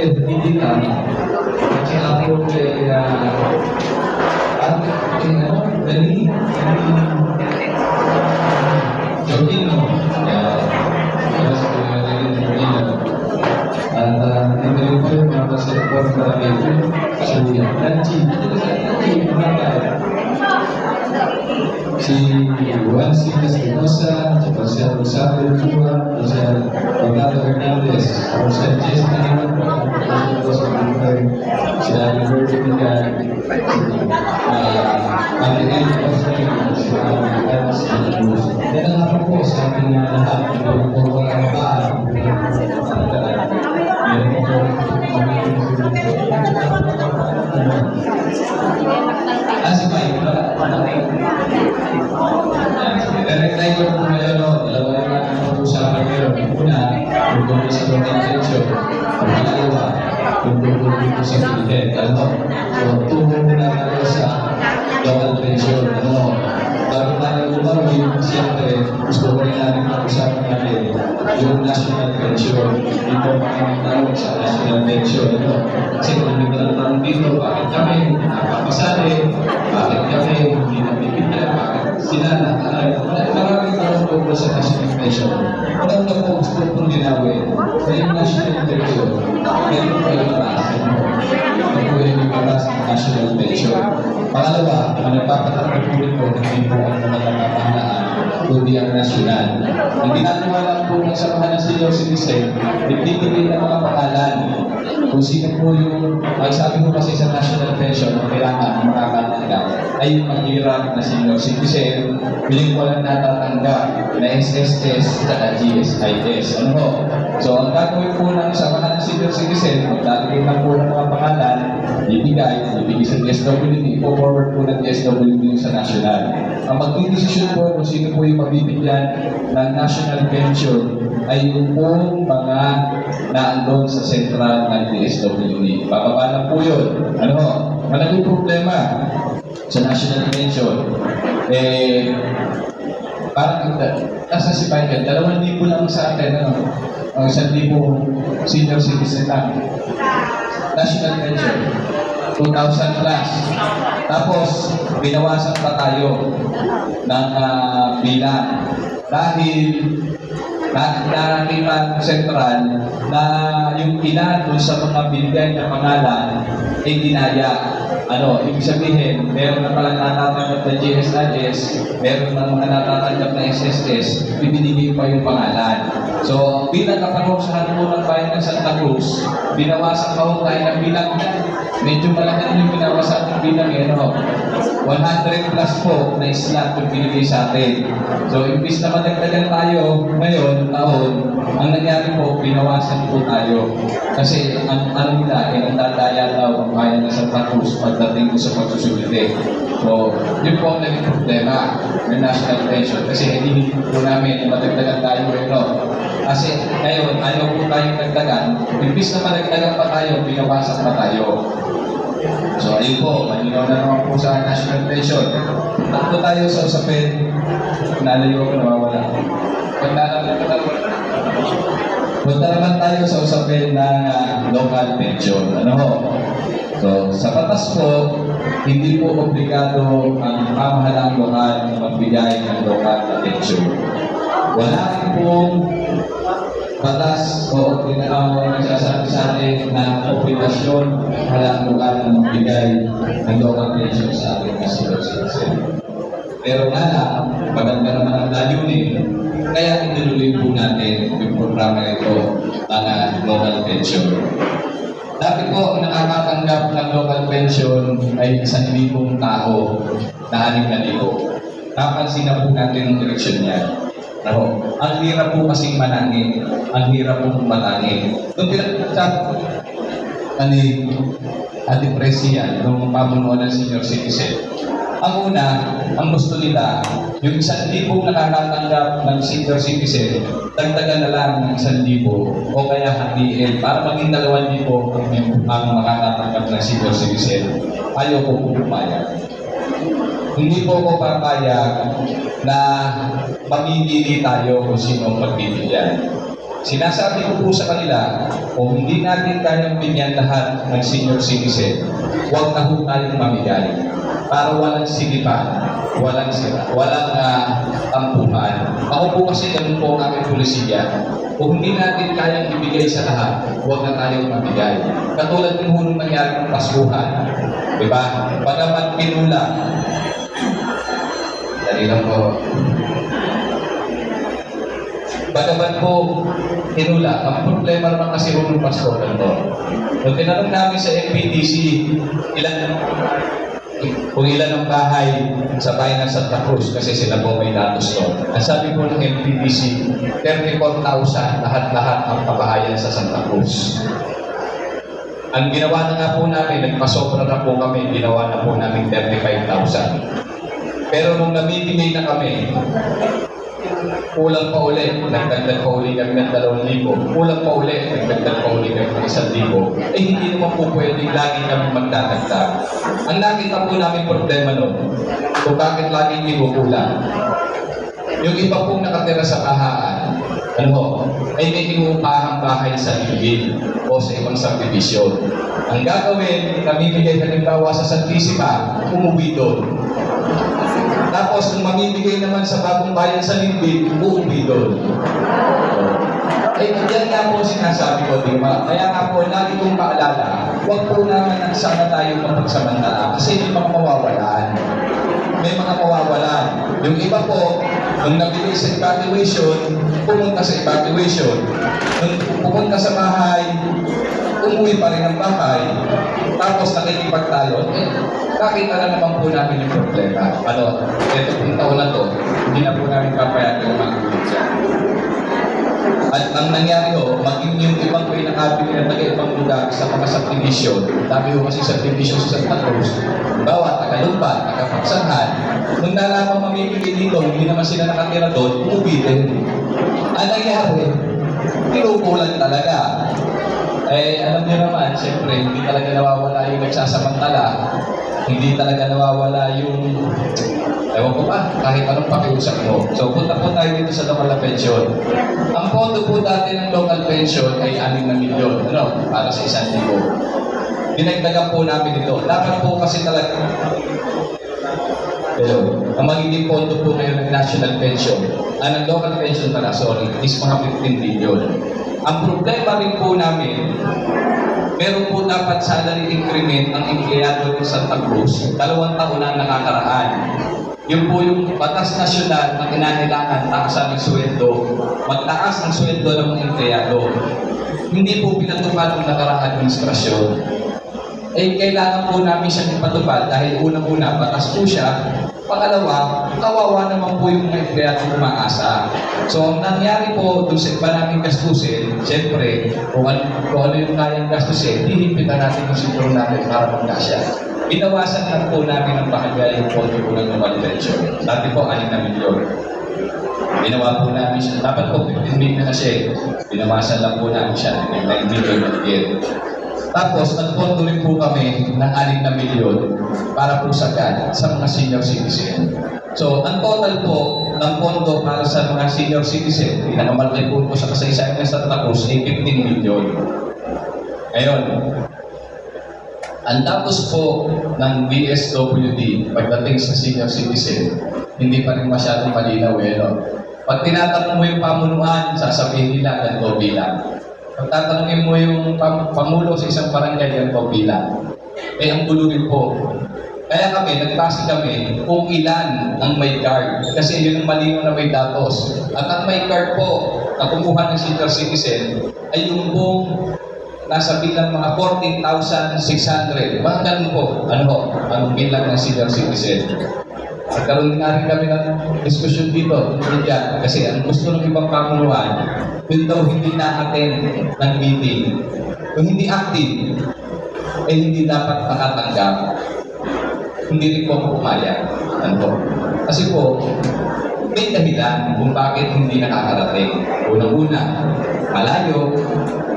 hindi ka. At saka po dali, Jordino. Ito rin po yung mga pasipor na ito. Si Juan C. Espinosa, si Jose Rosario Chua, Jose Ronaldo Hernandez, Jose Jessica Hernandez, si Alberto Miguel, Ariel Osvaldo, si Alex Cruz. Yan ang ako po sa aking lahat ng pagkakapaan. Direct ko po ngayon, dalawa yung aking pag-usapan ngayon. Una, yung tungkol sa contention. Ang pangalawa, yung tungkol dito sa Philippine. So, tungkol na tayo sa local pension. Bago tayo lumawin, siyempre, gusto ko rin natin pag-usapan natin yung national pension. Dito makikita sa national pension. Kasi kung hindi ka lang dito, bakit kami napapasali, bakit kami hindi nabibigyan, bakit sila maraming tanong tungkol sa national pension. Unang na po gusto kong linawin sa yung national pension, meron po yung maasin mo. Ito po yung ibaras ng national pension. Pangalawa, ang nagpapatakot po hindi po ang mga nakapahanaan, kundi ang nasyonal. Ang ginagawa lang po ng samahan ng senior citizen, nagbibigay ng mga pangalan. Kung sino po yung, ang sabi ko kasi sa national pension, ang kailangan makakatanggap ay yung mahirap na senior citizen, piling ko lang natatanggap na SSS at GSIS. Ano ho? So, ang gagawin po ng samahan ng senior citizen, maglalagay na po ng mga pangalan, ibigay sa DSWD, forward po ng DSWD sa national. Ang magdidesisyon po kung sino po yung mabibigyan ng national pension ay yung pong mga naandun sa sentral ng DSWD. Bababa na po yun. Ano ho? Maraming problema sa national pension. Parang nasa si Michael, 2,000 lang sa atin, ano? 1,000 senior citizen lang. National pension. 2,000 plus. Tapos, binawasan pa tayo ng bilang. Dahil nakita sentral na yung ilan doon sa mga binigay na pangalan ay dinaya. Ibig sabihin, meron na palang natatanggap na GSIS, meron na mga natatanggap na SSS, ibinigay pa yung pangalan. So, bilang kapangusahan po ng bayan ng Santa Cruz, binawasan pa ho tayo ng bilang. Medyo malaki yung binawasan ng bilang. 100 plus po na slot yung binigay sa atin. So, imbis na madagdagan tayo ngayon, taon, ang nangyari po, binawasan po tayo. Kasi ang nila, ang dadaya daw ang bayan ng Santa Cruz pagdating ko sa pagsusulite. So, yun po ang naging problema ng national pension. Kasi hindi po namin madagdagan tayo ngayon. Kasi ngayon, ayaw po tayong dagdagan. Imbis na madagdagan pa tayo, binawasan pa tayo. So, ayun po, malinaw na naman po sa national pension. Takto tayo sa usapin, nalayo ko nawawala. Punta naman tayo sa usapin ng local pension. Ano ho? So, sa batas po, hindi po obligado ang pamahalang lokal na magbigay ng local na pension. Wala pong batas o nagsasabi sa atin na obligasyon walang lokal na magbigay ng local pension sa ating senior citizen. Pero nga lang, maganda naman ang layunin, kaya itinuloy po natin yung programa nito ng local pension. Dati po, ang nakakatanggap ng local pension ay 1,000 tao na 6,000. Napansin na po natin ang direksyon niya. Ang hirap po kasing manangin. Ang hirap po manangin. Doon pinagkakasap Ate Presia, nung pamunuan ng senior citizen. Ang una, ang gusto nila, yung 1,000 nakakatanggap ng senior citizen, dagdagan na lang ng 1,000 o kaya hatiin para maging 2,000 ang makakatanggap ng senior citizen. Ayaw ko po pumayag. Hindi po ako papayag na mamimili tayo kung sino ang pagbibigyan. Sinasabi ko po sa kanila, kung hindi natin kayang bigyan lahat ng senior citizen, huwag na po tayong mamigay. Para walang silipan, walang tampuhan. Ako po kasi ganun po ang aming polisiya. Kung hindi natin kayang ibigay sa lahat, huwag na tayong mamigay. Katulad ng hunong nangyari ng Paskuhan. Diba? Pagamat pinula. Dali lang po. Bagaman po hinula, ang problema naman kasi ng Pasko ganito. Nung tinanong namin sa MPDC, kung ilan ang bahay sa bayan ng Santa Cruz, kasi sila po may datos doon. Ang sabi po ng MPDC, 34,000 lahat-lahat ang kabahayan sa Santa Cruz. Ang ginawa na nga po namin, nagpasobra na po kami, ginawa na po namin 35,000. Pero nung namimigay na kami, kulang pa ulit, nagdagdag pa ulit kami ng 2,000. Kulang pa ulit, nagdagdag pa ulit kami ng 1,000. Eh hindi naman po pwedeng lagi kami magdadagdag. Ang nakita po namin problema nun, kung bakit lagi kinukulang. Yung iba pong nakatira sa bahaan, ay may inuupahang bahay sa Ligid o sa ibang subdivision. Ang gagawin, namimigay halimbawa sa Santissima, umuwi doon. Tapos, kung mamimigay naman sa bagong bayan sa Ligid, uuwi doon. Yan nga po sinasabi ko, di ba? Kaya nga po, lagi kong paalala, huwag po naman sana tayo mapagsamantala kasi may mga mawawalan. May mga mawawalan. Yung iba po, nung nabigay sa evacuation, pumunta sa evacuation. Nung pumunta sa bahay, umuwi pa rin ang bahay. Tapos nakikipagtalo. Nakita na naman po namin yung problema. Ito pong taon na to, hindi na po namin papayagan yung mga ulit dyan. At ang nangyari ho, maging yung ibang pinakabili na taga-ibang lugar sa mga subdivision, dami ho kasi subdivision sa Santa Cruz, bawa taga-Lumban, taga-Paksanhan, nung nalaman mamimigay dito, hindi naman sila nakatira doon, umuwi din. Ang nangyari, tinukulan talaga. Alam niyo naman, siyempre, hindi talaga nawawala yung nagsasamantala, hindi talaga nawawala yung ewan ko pa, kahit anong pakiusap mo. So, punta po tayo dito sa local pension. Ang pondo po dati ng local pension ay 6 na milyon, para sa 1,000. Dinagdagan po namin ito. Dapat po kasi talaga, ang magiging pondo po ngayon ng national pension, ng local pension pala, is mga 15 billion. Ang problema rin po namin, meron po dapat salary increment ang empleyado ng Santa Cruz, 2 taon na nakakaraan. Yun po yung batas nasyonal na kinakailangan taasan ng sweldo, magtaas ang sweldo ng mga empleyado. Hindi po pinatupad ng nakaraang administrasyon. Kailangan po namin siyang ipatupad dahil unang-una, batas po siya. Pangalawa, kawawa naman po yung mga empleyado umaasa. So, ang nangyari po doon sa iba namin gastusin, siyempre, kung ano yung kayang gastusin, hihipitan natin yung siguro natin para magkasya. Binawasan lang po namin ang bahagya yung pondo po ng local pension. Dati po, 6 na milyon. Ginawa po namin siya. Dapat po, 15 million na siya. Binawasan lang po namin siya ng 9 million na again. Tapos, nagpondo rin po kami ng 6 na milyon para po sagad sa mga senior citizen. So, ang total po ng pondo para sa mga senior citizen, pinakamalaki po sa kasaysayan ng Santa Cruz ay 15 milyon. Ngayon, ang datos po ng DSWD pagdating sa senior citizen, hindi pa rin masyadong malinaw. Pag tinatanong mo yung pamunuan, sasabihin nila ganito bilang. Pag tatanungin mo yung pangulo sa isang barangay, ganito bilang. Ang gulo rin po. Kaya kami, nagpasi kami kung ilan ang may card. Kasi yun ang malinaw na may datos. At ang may card po na kumuha ng senior citizen ay yung buong nasa bilang mga 14,600. Mga ganun po. Anong bilang ng senior citizen? Nagkaroon nga rin kami ng diskusyon dito. Kasi ang gusto ng ibang pamunuan, yun daw hindi na-attend ng meeting. Kung hindi active, hindi dapat nakatanggap. Hindi rin po ako pumayag. Kasi po, may dahilan kung bakit hindi nakakarating. Unang-una, malayo.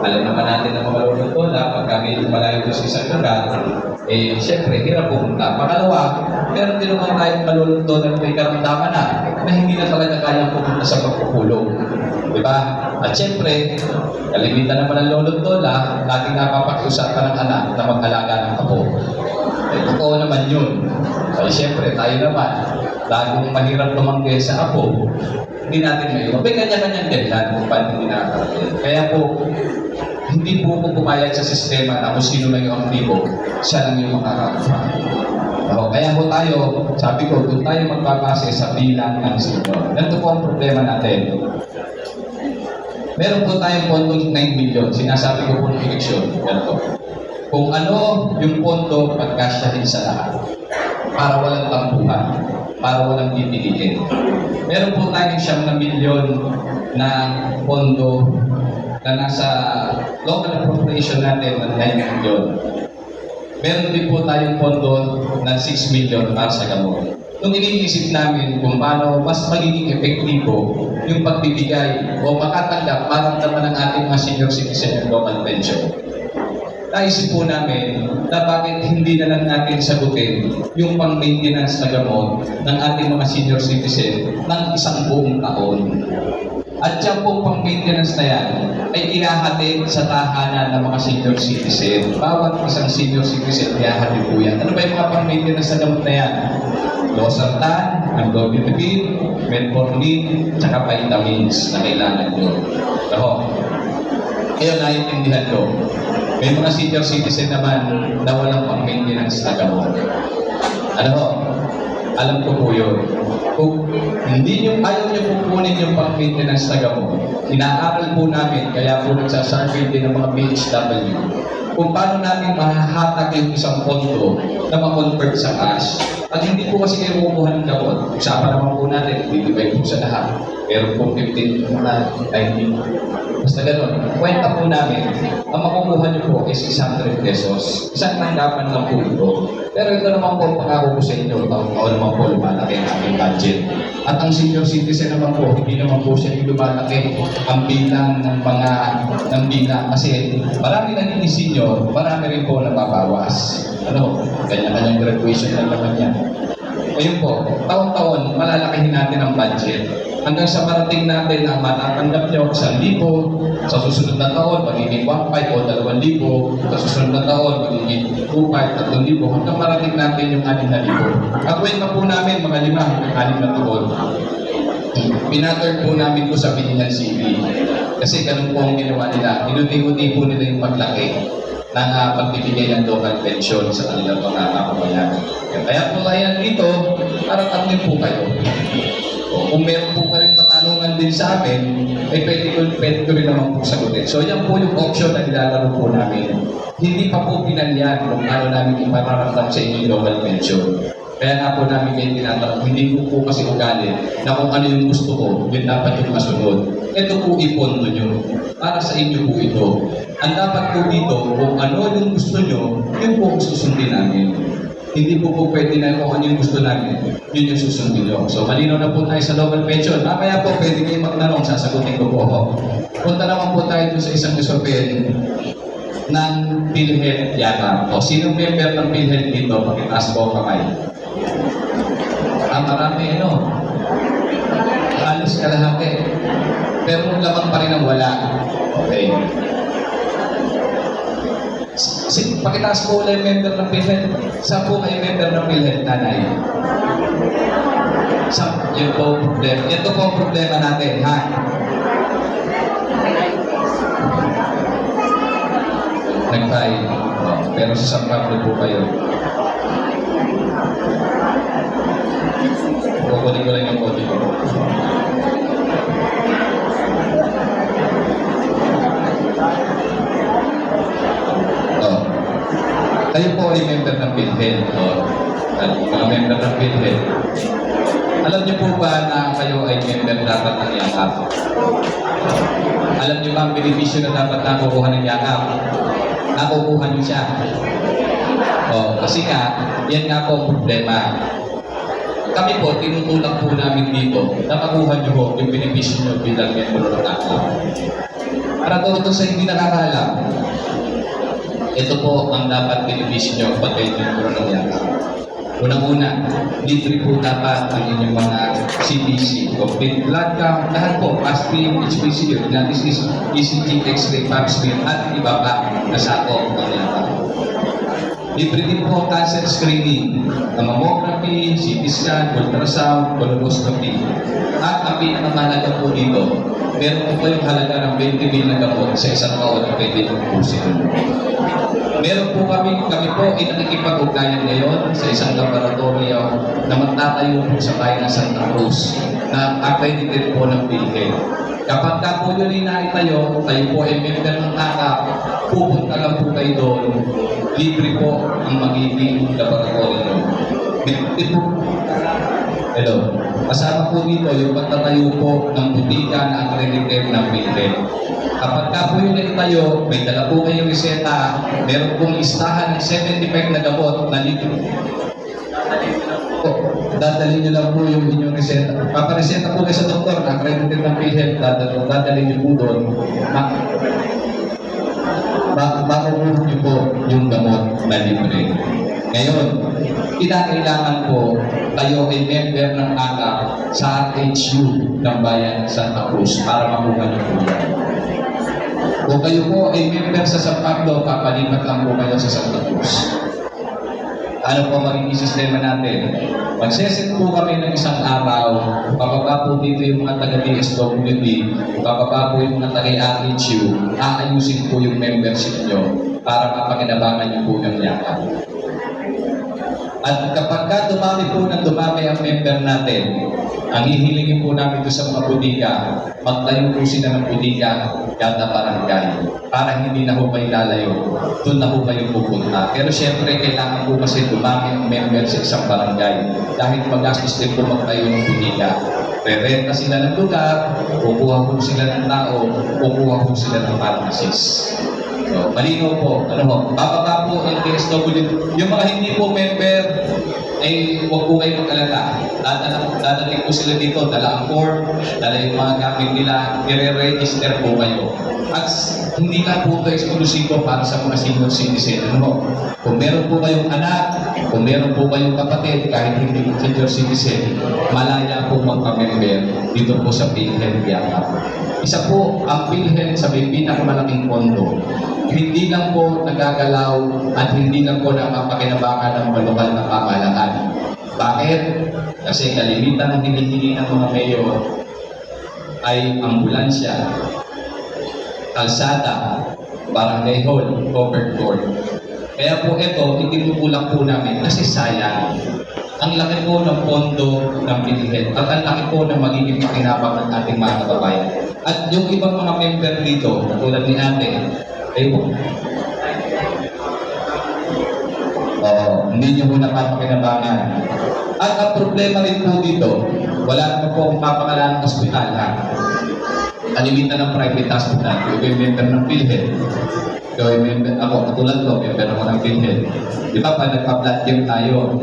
Alam naman natin na mga lolo pag kami malayo sa isang lugar, eh, siyempre, hirap pumunta. Pangalawa, meron din naman tayong malulunto na may karamdaman na hindi na talaga kayang pumunta sa pagpupulong. Di ba? At siyempre, kalimitan naman ng lolo't lola, laging napapakiusapan ng anak na mag-alaga ng apo. Eh, totoo naman yun. Ay, siyempre, tayo naman, laging mahirap tumanggi sa apo, hindi natin ngayon. May kanya-kanyang dahilan kung paano hindi nakakarating. Kaya po, hindi po ko pumayag sa sistema na kung sino lang yung aktibo, siya lang yung makakakuha. Kaya po tayo, sabi ko, kung tayo magbabase sa bilang ng senior. Ganito po ang problema natin. Meron po tayong pondong 9 million. Sinasabi ko po ng eleksyon. Ganito. Kung ano yung pondo, pagkasyahin sa lahat. Para walang tampuhan. Para walang pipiliin. Meron po tayong 9 milyon na pondo na nasa local appropriation natin ng 9 million. Meron din po tayong pondo ng 6 million para sa gamot. Nung iniisip namin kung paano mas magiging epektibo yung pagbibigay o makatanggap maramdaman ng ating mga senior citizen yung local pension, naisip po namin na bakit hindi na lang natin sagutin yung pang-maintenance na gamot ng ating mga senior citizen ng isang buong taon. At yung pong pang-maintenance na yan ay inahatid sa tahanan ng mga senior citizen. Bawat isang senior citizen, inahatid po yan. Ano ba yung mga pang-maintenance na gamot na yan? Losartan, Amlodipine, Metformin, tsaka vitamins na kailangan nyo. Kaya naiintindihan ko. May mga senior citizen naman na walang pang-maintenance na gamot. Alam ko po yun. Kung hindi nyo, ayaw nyo pupunin yung pang-maintenance na gamot, inaaral po namin, kaya po nagsasurvey din ng mga BHW, kung paano namin mahahatak yung isang pondo na ma-convert sa cash. At hindi po kasi kayo kukuha ng gamot. Usapan naman po natin, bibigay po sa lahat. Meron po 15 na 19. Basta gano'n. Kwenta po namin, ang makukuha niyo po is 600 pesos. Isang tanggapan lang po ito. Pero ito naman po, pangako ko sa inyo, taon-taon naman po lumalaki ang aming budget. At ang senior citizen naman po, hindi naman po siya yung lumalaki ang bilang ng mga bilang. Kasi marami naging senior, marami rin po nababawas. Kanya-kanyang graduation lang naman yan. Ngayon po, taon-taon, malalakihin natin ang budget. Hanggang sa marating natin na matatanggap nyo 1,000, sa susunod na taon, magiging 1,500 o 2,000, sa susunod na taon, magiging 2,500, 3,000, hanggang marating natin yung 6,000. At kwenta po namin, mga 5 hanggang 6 na taon, pinaturn po namin po sa Binyan City. Kasi ganun po ang ginawa nila. Inuti-uti po nila yung paglaki ng pagbibigay ng local pension sa kanilang mga kababayan. Kaya po tayo dito, para tanungin po kayo. Kung meron po ka rin patanungan din sa amin, ay pwede ko rin naman po sagutin. So yan po yung option na nilalaro po namin. Hindi pa po pinalyan kung ano namin ipararamdam sa inyo yung local pension. Kaya nga po namin kayo tinatanong, hindi ko po kasi ugali na kung ano yung gusto ko, yun dapat yung masunod. Ito po ipondo nyo. Para sa inyo po ito. Ang dapat po dito, kung ano yung gusto nyo, yun po ang susundin namin. Hindi po pwede na kung ano yung gusto namin, yun yung susundin nyo. So, malinaw na po tayo sa local pension. Mamaya po, pwede kayo magtanong, sasagutin ko po ako. Punta naman po tayo sa isang usapan ng PhilHealth yata. O, sinong member ng PhilHealth dito? Pakitaas po ang kamay. Marami, halos kalahati. Pero kung lamang pa rin ang wala. Okay. Pakitaas po ulit member ng PhilHealth. Saan po kayo member ng PhilHealth, nanay? Yun po ang problema. Ito po ang problema natin, ha? Nag-file. Pero sa Sampa po kayo. Kukunin ko lang yung kode ko. Kayo po ay member ng PhilHealth. Mga member ng PhilHealth. Alam niyo po ba na kayo ay member dapat ng yakap? Alam niyo ba ang benepisyo na dapat nakukuha ng yakap? Nakukuha niyo siya. Kasi nga, yan nga po ang problema. Kami po, tinutulak po namin dito na makuha niyo po yung benepisyo niyo bilang member ng yakap. Para to sa hindi nakakaalam, Ito po ang dapat benepisyo nyo pag kayo tinuturo ng yakap. Unang-una, libre po dapat ang inyong mga CBC, complete blood count, lahat po, aspirin, HPCU, analysis, ECG, X-ray, pap smear, at iba pa na sakop ng yakap. Libre din po cancer screening, mammography, CT scan, ultrasound, colonoscopy. At ang pinakamahalaga po dito, meron po kayong halaga ng 20,000 na gamot sa isang taon na pwede po pusin. Meron po kami po ay nakikipag-ugnayan ngayon sa isang laboratorio na magtatayo po sa bayan ng Santa Cruz na accredited po ng PhilHealth. Kapag ka po yun ay naitayo, tayo po ay member ng AKAP, pupunta lang po kayo doon, libre po ang magiging laboratorio. Hello. Kasama po dito yung pagtatayo po ng butika na accredited ng PhilHealth. Kapag ka po yun ay itayo, may dala po kayong reseta, meron pong listahan ng 75 na gamot na libre. Dadalhin nyo lang po yung inyong reseta. Papareseta po kayo sa doktor na accredited ng PhilHealth, dadalhin nyo po doon. Makukuha nyo po yung gamot na libre. Ngayon, kinakailangan po tayo ay member ng AKAP sa RHU ng Bayan Santa Cruz para makuha nyo po yan. Kung kayo po ay member sa San Pablo, papalipat lang po kayo sa Santa Cruz. Ano po magiging sistema natin? Magseset po kami ng isang araw, bababa po dito yung mga taga-DSWD, bababa po yung mga taga-RHU, aayusin po yung membership nyo para mapakinabangan nyo po ng yakap. At kapag ka dumami po ng dumami ang member natin, ang hihilingin po namin doon sa mga butika, magtayo po sila ng butika kada barangay para hindi na po kayo lalayo. Doon na po kayo pupunta. Pero siyempre, kailangan po kasi dumami ang member sa isang barangay dahil magastos din po magtayo ng butika. Rerenta sila ng lugar, kukuha po sila ng tao, kukuha po sila ng pharmacist. So, malinaw po, bababa po ang DSWD. Yung mga hindi po member, huwag po kayo mag-alala. Dadating po sila dito, dala ang form, dala yung mga gamit nila, i-re-register po kayo. At hindi lang po ito eksklusibo para sa mga senior citizen. Kung meron po kayong anak, kung meron po kayong kapatid, kahit hindi senior citizen, malaya po magpa-member dito po sa PhilHealth Yakap. Isa po ang PhilHealth sa may pinakamalaking pondo. Hindi lang po nagagalaw at hindi lang po napapakinabangan ng lokal na pamahalaan. Bakit? Kasi kalimitan ng hinihingi ng mga mayor ay ambulansya, kalsada, barangay hall, covered court. Kaya po ito, itinutulak po namin kasi sayang. Ang laki po ng pondo ng PhilHealth at ang laki po ng magiging pakinabang ng ating mga kababayan. At yung ibang mga member dito, tulad ni ate, hindi nyo po napapakinabangan. At ang problema rin po dito, wala naman po akong papangalan ng hospital. Kalimitan ng private hospital. Ikaw yung member ng PhilHealth. Ikaw yung member, ako, katulad ko, member ako ng PhilHealth. Di ba, pag nagpa-blood game tayo,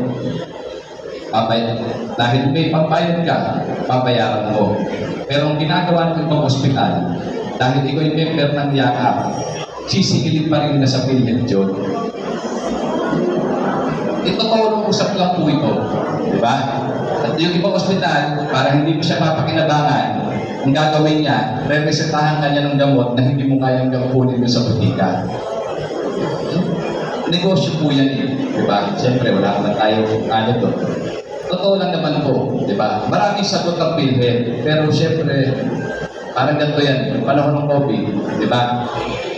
dahil may pambayad ka, papayaran mo. Pero ang ginagawa ng ibang hospital, dahil ikaw yung member ng yakap, sisigilin pa rin na sa PhilHealth yun. Ito tawag usap lang po ito. Diba? At yung ibang ospital, para hindi mo siya mapakinabangan, ang gagawin niya, re-resetahan ka niya ng gamot na hindi mo kayang gamunin mo sa butika. Negosyo po yan eh. Diba? Siyempre, wala naman tayo to. Totoo lang naman po. Diba? Maraming sagot ang PhilHealth. Pero siyempre, parang ganito yan. Yung panahon ng COVID. Diba?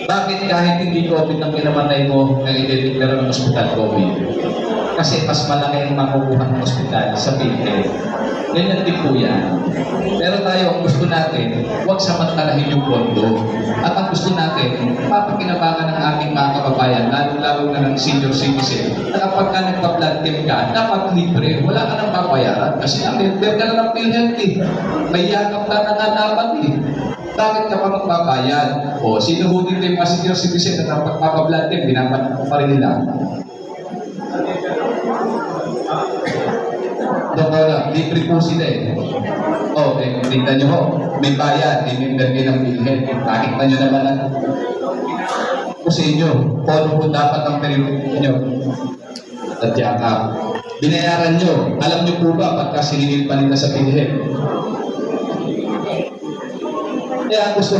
Bakit kahit hindi COVID ang kinamatay mo, kaya i-declare ng hospital COVID? Kasi mas malaki ang makukuha ng hospital sa PhilHealth. Ganyan din po yan. Pero tayo, ang gusto natin, huwag samantalahin yung pondo. At ang gusto natin, mapakinabangan ng ating mga kababayan, lalo na ng senior citizen, na kapag ka nagpa-blood team ka, dapat libre, wala ka nang papayaran. Kasi ang member ka na ng PhilHealth eh. May yakap ka na dapat eh. Bakit ka pa magbabayad? O, sino ho dito yung mga senior citizen na dapat mapa-blood team, binapan pa rin nila. Doktora, libre po sila eh. Tingnan nyo ho, may bayad, may member kayo ng PhilHealth. Nakita nyo naman po sa inyo kung ano po dapat ang perimeter nyo at yakap. Binayaran nyo. Alam nyo po ba pagka siningil pa nila sa PhilHealth? Kaya gusto